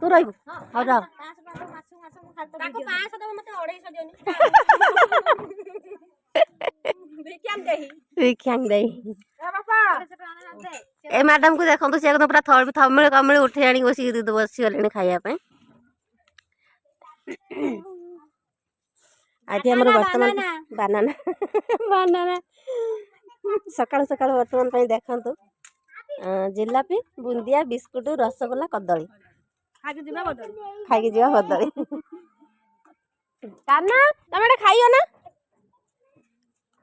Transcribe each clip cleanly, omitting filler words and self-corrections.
तू रहबू हां जा ताको 500 दब मते 250 दियोनी विख्यांग दे ए मैडम को देखो सी एकदम पूरा थमिल कमिल उठे आनी बस गले खाया आज आम बर्तमान बानाना बानाना सकाल सकाल बर्तमान देखु जिलापी बुंदिया बिस्कुट रसगोला कदली खाई जा कदली काना तुम खाइयो ना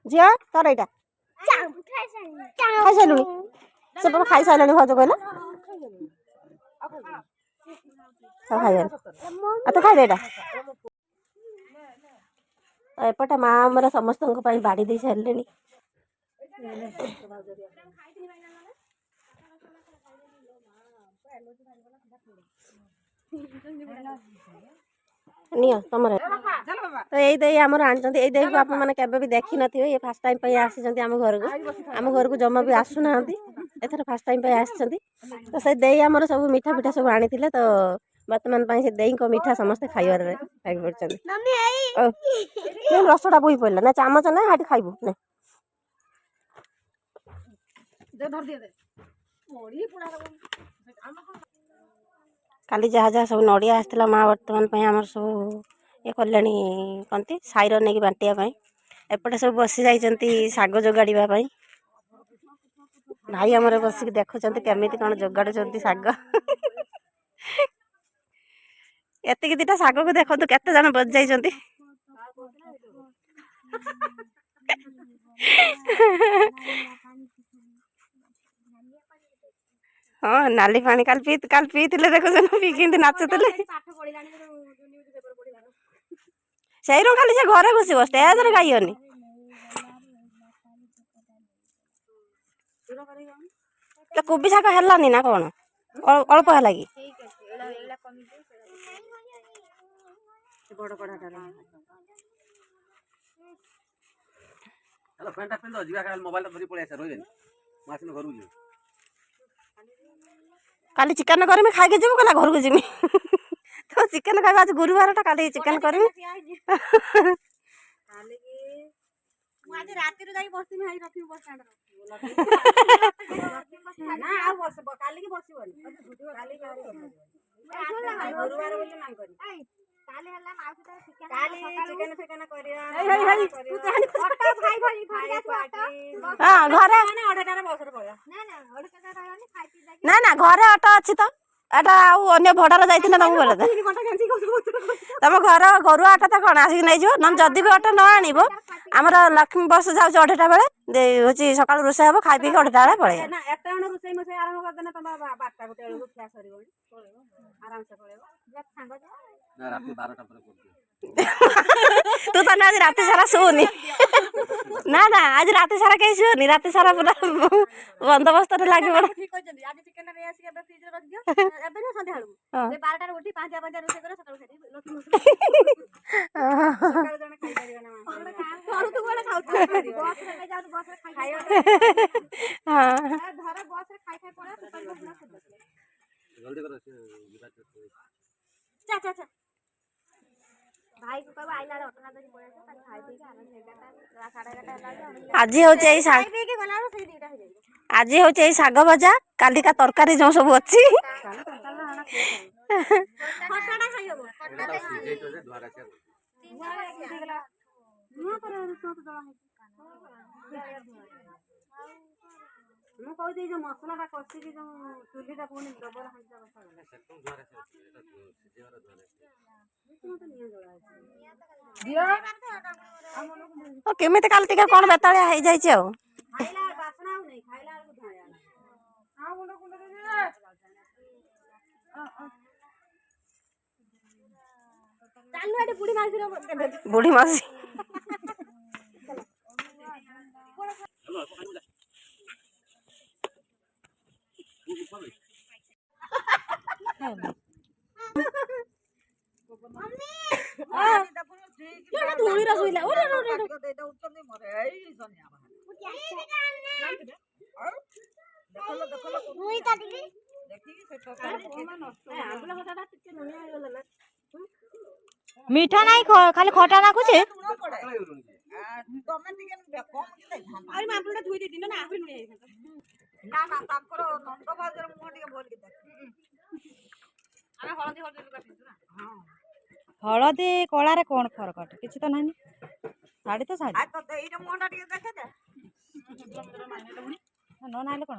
झील तोर यहाँ खाई सारू से खाई सारे भाज कहला खाई तो खाई एटा एपटे माँ आमर समस्त बाड़ी दे सारे नियो तुम तो यही दही आमर आनी यही दही को आपने भी देखी नी ये फास्ट टाइम आसी आम घर को जमा भी आसुना एथर फास्ट टाइम आसी तो से दही आमर सब मीठा पिठा सब आनी तो बर्तमान से दही को मीठा समस्ते खाइबार खाई पड़ते रसटा बोई पड़ा ना चामच ना हाथ खाइबू ना काली जहाँ जहाँ सब नड़िया आसला माँ बर्तमान आमर सब ये कले कहती साइर नहीं बांटिया एपटे सब बसी जाइंट शाग जोगाड़ा भाई आमर बसिक देखुं केमी कौन जोगाड़ शाग एति दिटा शाग को देखो तो केते जन बज जाइंट हाँ नाली पानी काल पी देखो पी नाचुले से खाली से घरे घुसब स्टेज रे गाइनी कोबी शाग है ना कौन अल्प है कि काली चिकन करमी खाई जीव कहला घर को जीमी तो चिकन खाइबा आज गुरुवार टा काली चिकन करमी आज रात रे जाई बसती में रखी बस स्टैंड ना आ बस काली की बसिबनी काली गुरुवार बोली मान करी काली हल्ला माउसी तो चिकन काली चिकन फेकन करिया तू चाहनी ऑटो भाई हां घरे माने ऑटो रे बसरे पड़िया ना ऑटो रे रहनी खाई पी जाके ना घरे ऑटो अछि तो एटा अन्य भड़ार जाइए तुम बोले तुम घर घर आठ तो कौन आसिक नहीं जो ना जदि भी ऑटो न आनब आमर लक्ष्मी बस जाऊँ 8टा बेले हूँ सका रोषे हम खाई पी 8टा बेले पड़े तू तो आज रात सारा शुनी ना ना आज रात सारा कहीं शुनी रात सारा पूरा बंदोबस्त लगे आज हूँ आज हूँ शाग भजा काली का तरकारी जो सब अच्छी मसला कषिकी चूल्ही पुणी केमी काल टे कौन बेतालिया हो जाए बुढ़ी मासी মিঠা নাই খালি খটা নাকুছে ଆହୁରି ମାମ୍ପୁଡ଼ିଟା ଧୋଇ ଦେଇଥିଲ ନା ଆହୁରି ଲୁଣିଆ ହେଇଥାନ୍ତା। ନା ନା ତାଙ୍କର ନନ୍ଦ ଭାଉଜର ମୁହଁ ଟିକେ ଭଲ କି ଆମେ ହଳଦୀ ହଳଦୀ ଲୁଗା ପିନ୍ଧୁ ନା। ହଳଦୀ କଳାରେ କଣ ଫରକ ଅଟେ କିଛି ତ ନାହିଁ ଶାଢୀ ତ ଶାଢୀ ଆଉ ତ ଏଇଟା ମୁହଁଟା ଟିକେ ଦେଖେ ଦେ ନ ନାଇଲେ କଣ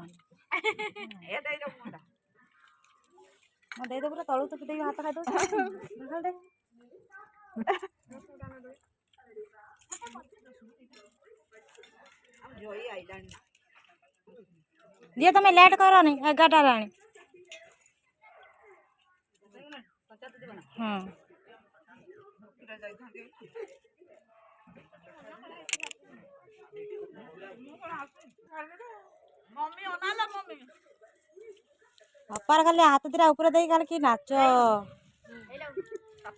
ଏଇଟା ମୁହଁଟା ମୁଁ ଦେଇଦେବୁ ପୁରା ତଳୁ ତ ଦେଇକି ହାତ ଖାଇଦେବୁ ଜଇ ଆଇଲାଣି ଦିଏ ତମେ ଲେଟ୍ କରନି 11ଟା ହେଲାଣି ହଁ ମମି ଅନାଲା ମମି ଅପାର ଖାଲି ହାତ ଦିଟା ଉପରେ ଦେଇକି ଖାଲି କି ନାଚ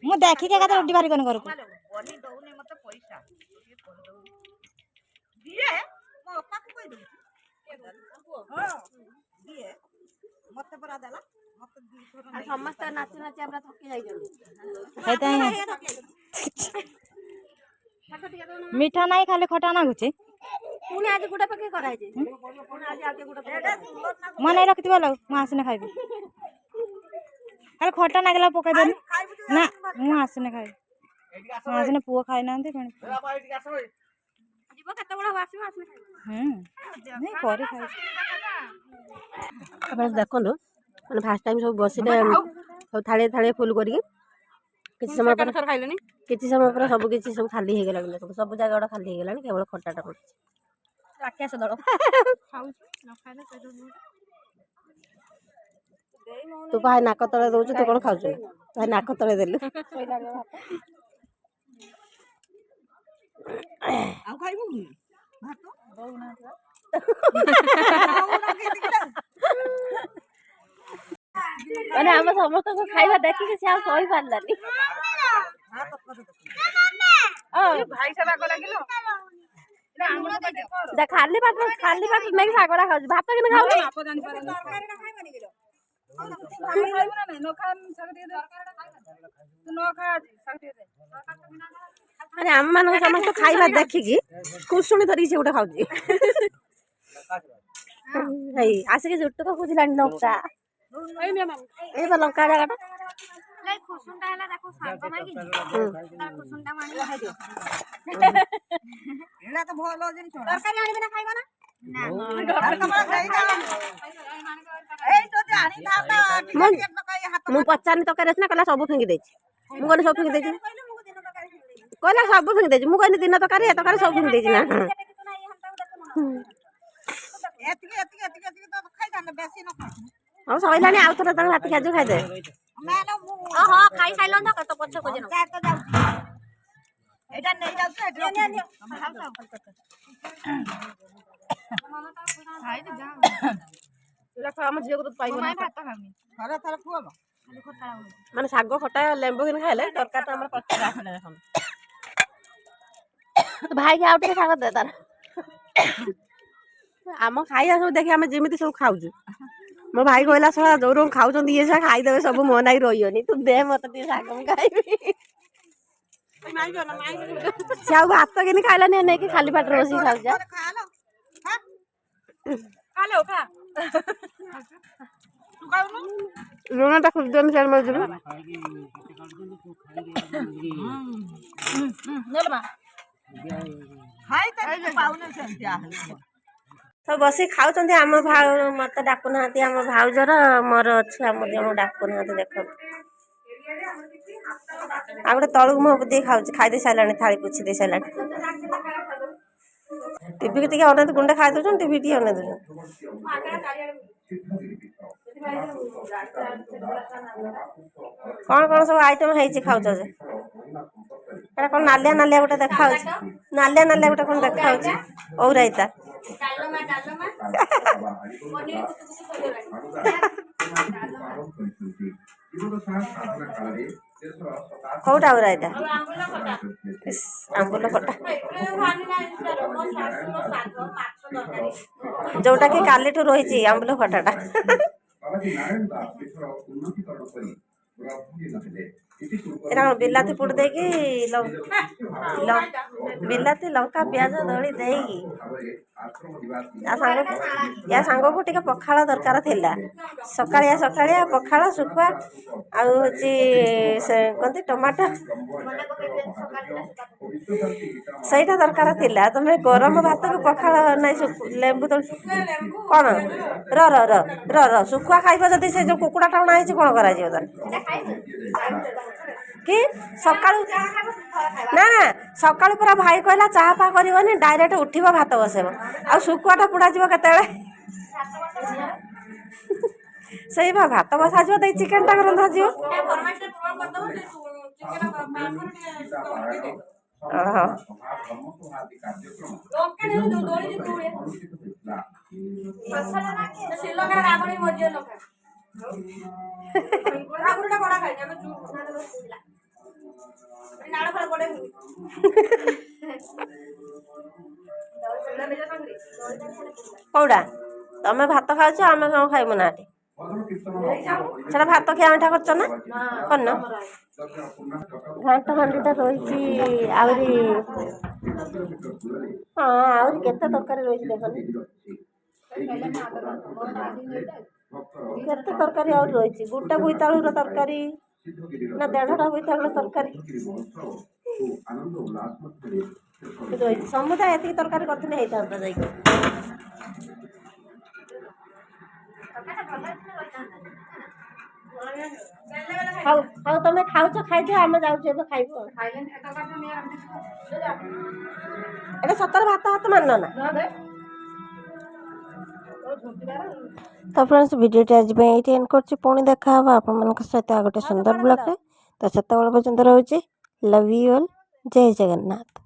ମୁଁ ଦେଖିକି ଏକାଥରେ ଉଠି ପାରିବନି ଘରକୁ ବନି ଦଉନି ମତେ ପଇସା ଦିଏ ମୋ ଅପାକୁ କହିଦଉ ଦିଏ ମତେ ପରା ଦେଲା ମତେ ସମସ୍ତେ ନାଚି ନାଚି আমরা ଥକି ଯାଇଛନ୍ତି ମିଠା ନାହିଁ ଖାଲି ଖଟା ନାଗୁଛି ପୁଣି ଆଜି ଗୁଡା ପକେଇ କରାହେଇଛି ପୁଣି ଆଜି ଆଉ ଗୁଡା ମୁଁ ନେଇ ରଖିଥିବ ଲ ମୁଁ ଆସିନେ ଖାଇବି ଖାଲି ଖଟା ନାଗିଲା ପକେଇଦେନି ନା ମୁଁ ଆସିନେ ଖାଇବି ମୁଁ ଆସିନେ ପୁଅ ଖାଇନାହାନ୍ତି ପୁଣି ଯିବ କେତେବେଳେ ଆସିବ ଆସିଲେ ନାଇଁ କରି ଖାଇବି ଦେଖନ୍ତୁ ମାନେ ଫାଷ୍ଟ ଟାଇମ୍ ସବୁ ବସିଲେ ସବୁ ଥାଳିଏ ଥାଳିଏ ଫୁଲ କରିକି କିଛି ସମୟ ପରେ ଖାଇଲେନି କିଛି ସମୟ ପରେ ସବୁ କିଛି ସବୁ ଖାଲି ହେଇଗଲାଣି ସବୁ ଜାଗା ଗୁଡ଼ା ଖାଲି ହେଇଗଲାଣି କେବଳ ଖଟାଟା ପଡୁଛି ରାକ୍ଷସ ଦଳ ତୁ ଭାଇ ନାକ ତଳେ ଦଉଛୁ ତୁ କଣ ଖାଉଛୁ ଭାଇ ନାକ ତଳେ ଦେଲୁ ଆଉ ଖାଇବୁ ଭାତ ମାନେ ଆମ ସମସ୍ତଙ୍କୁ ଖାଇବା ଦେଖିକି ସେ ଆଉ ସହି ପାରିଲାନି ଖାଲି ପାଟ ନେଇକି ଶାଗଟା ଖାଉଛି ଭାତ କେମିତି ଖାଉଛି ମାନେ ଆମ ମାନଙ୍କ ସମସ୍ତ ଖାଇବା ଦେଖିକି କୁସୁଣି ଧରିକି ସେ ଗୋଟେ ଖାଉଛି ହେଇ ଆସିକି ଜୁଟୁ ତ ଖୋଜିଲାଣି ଲଙ୍କା ଏଇ ବା ଲଙ୍କା ଜାଗାଟା ଖୁସୁଣ୍ଡା ହେଲା ତାକୁ ଶାଗ ମାଗି ଖୁସୁଣ୍ଡା ମାଣି ଖାଇଦିଅ ଏଇଟା ତ ଭଲ ଜିନିଷ ତରକାରୀ ଆଣିବେ ନା ଖାଇବ ନା ମୁଁ ପଚାରିନି ତରକାରୀ ଅଛି ନା କହିଲା ସବୁ ଫିଙ୍ଗି ଦେଇଛି ମୁଁ କହିଲି ସବୁ ଫିଙ୍ଗି ଦେଇଛି କହିଲା ସବୁ ଫିଙ୍ଗି ଦେଇଛି ମୁଁ କହିଲି ଦିନ ତରକାରୀ ଏ ତରକାରୀ ସବୁ ଫିଙ୍ଗି ଦେଇଛି ନା ହଉ ସଇଲାଣି ଆଉ ଥରେ ତଳେ ଭାତ ଖାଇଛୁ ଖାଇଦେ ହଁ ଖାଇ ସାଇଲନ୍ ତ ତ ପଛ ଖୋଜି ଏଇଟା ନେଇ ଯାଉଛୁ ଆମ ଝିଅକୁ ତ ପାଇବ ଥରେ ଥରେ ପୁଅ ମାନେ ଶାଗ ଖଟା ଲେମ୍ବୁ କିନି ଖାଇଲେ ତରକାରୀ ଆମର ପଛରେ ଆସିଲେ ଦେଖନ୍ତୁ ଭାଇକି ଆଉ ଟିକେ ଶାଗ ଦେ ତାର ଆମ ଖାଇବା ସବୁ ଦେଖି ଆମେ ଯେମିତି ସବୁ ଖାଉଛୁ ମୋ ଭାଇ କହିଲା ସଳା ଯୋଉ ଖାଉଛନ୍ତି ଇଏ ସା ଖାଇଦେବେ ସବୁ ମୋ ନାଇଁ ରହିବନି ତୁ ଦେ ମତେ ଟିକେ ଶାଗ ମୁଁ ଖାଇବି ସେ ଆଉ ଭାତ କିନି ଖାଇଲାନି ନେଇକି ଖାଲି ପାଟିରେ ବସିକି ଖାଉଛି ଲୁଣଟା ଖୋଜିଦେନି ଚାରି ମଜୁରୁ ସବୁ ବସିକି ଖାଉଛନ୍ତି ଆମ ମତେ ଡାକୁନାହାନ୍ତି ଆମ ଭାଉଜର ମୋର ଅଛି ଆମ ଜଣକୁ ଡାକୁନାହାନ୍ତି ଦେଖନ୍ତୁ ଆଉ ଗୋଟେ ତଳକୁ ମୁହଁ ଦେଇ ଖାଉଛି ଖାଇଦେଇ ସାରିଲାଣି ଥାଳି ପୋଛି ଦେଇ ସାରିଲାଣି ଟିଭିକି ଟିକେ ଅନେଇ ଗୁଣ୍ଡେ ଖାଇ ଦଉଛନ୍ତି ଟିଭି ଟିକେ ଅନେଇ ଦଉଛନ୍ତି କଣ କଣ ସବୁ ଆଇଟମ ହେଇଛି ଖାଉଛ ଯେ ଏଟା କଣ ନାଲିଆ ନାଲିଆ ଗୋଟେ ଦେଖାଉଛି ନାଲିଆ ନାଲିଆ ଗୋଟେ କଣ ଦେଖାଉଛି ଔରାଇତା କୋଉଟା ଔରାଇତା ଆମ୍ବୁଲ ଖଟା ଯୋଉଟା କି କାଲିଠୁ ରହିଛି ଆମ୍ବୁଲ ଖଟାଟା ଏଇଟା କ'ଣ ବିଲାତି ପୋଡ଼ି ଦେଇକି ବିଲାତି ଲଙ୍କା ପିଆଜ ଦଳି ଦେଇକି ୟା ସାଙ୍ଗକୁ ଟିକେ ପଖାଳ ଦରକାର ଥିଲା। ସକାଳିଆ ପଖାଳ ଶୁଖୁଆ ଆଉ ହେଉଛି ସେ କହନ୍ତି ଟମାଟୋ ସେଇଟା ଦରକାର ଥିଲା। ତମେ ଗରମ ଭାତକୁ ପଖାଳ ନାଇଁ ଲେମ୍ବୁ ତ କ'ଣ ର ଶୁଖୁଆ ଖାଇବ ଯଦି ସେ ଯେଉଁ କୁକୁଡ଼ାଟା ଅଣା ହେଇଛି କ'ଣ କରାଯିବ ତାର କି ସକାଳୁ ନା ସକାଳୁ ପୁରା ଭାଇ କହିଲା ଚାହା ପା କରିବନି ଡାଇରେକ୍ଟ ଉଠିବ ଭାତ ବସେଇବ ଆଉ ଶୁଖୁଆଟା ପୋଡ଼ାଯିବ କେତେବେଳେ ସେଇ ବା ଭାତ ବସାଯିବ ଦେଇ ଚିକେନଟା ରନ୍ଧାଯିବ। କୋଉଟା ତମେ ଭାତ ଖାଉଛ ଆମେ କ'ଣ ଖାଇବୁ ନା ଏଠି ସେଟା ଭାତ ଖିଆ ମିଠା କରୁଛ ନା କରିନ? ଘାଣ୍ଟ ହାଣ୍ଡିଟା ରହିଛି ଆହୁରି ଆହୁରି କେତେ ତରକାରୀ ରହିଛି ଦେଖନି କେତେ ତରକାରୀ ଆହୁରି ରହିଛି। ଗୋଟେ ବୋଇତାଳୁର ତରକାରୀ ନା 1.5ଟା ବୋଇତାଳୁର ତରକାରୀ ରହିଛି। ସମୁଦାୟ ଏତିକି ତରକାରୀ କରିଥିଲେ ହେଇଥାନ୍ତା ଯାଇକି। ହଉ ତମେ ଖାଉଛ ଖାଇଦିଅ ଆମେ ଯାଉଛୁ ଏବେ ଖାଇବୁ। ଏଟା ସତରେ ଭାତ ମାନ ନା ତ ଫ୍ରେଣ୍ଡସ୍ ଭିଡ଼ିଓଟି ଆଜି ପାଇଁ ଏଇଠି ଏଣ୍ଡ କରୁଛି। ପୁଣି ଦେଖା ହେବ ଆପଣମାନଙ୍କ ସହିତ ଆଉ ଗୋଟେ ସୁନ୍ଦର ବ୍ଲଗ୍ରେ। ତ ସେତେବେଳେ ପର୍ଯ୍ୟନ୍ତ ରହୁଛି ଲଭ୍ ୟୁ ଅଲ୍। ଜୟ ଜଗନ୍ନାଥ।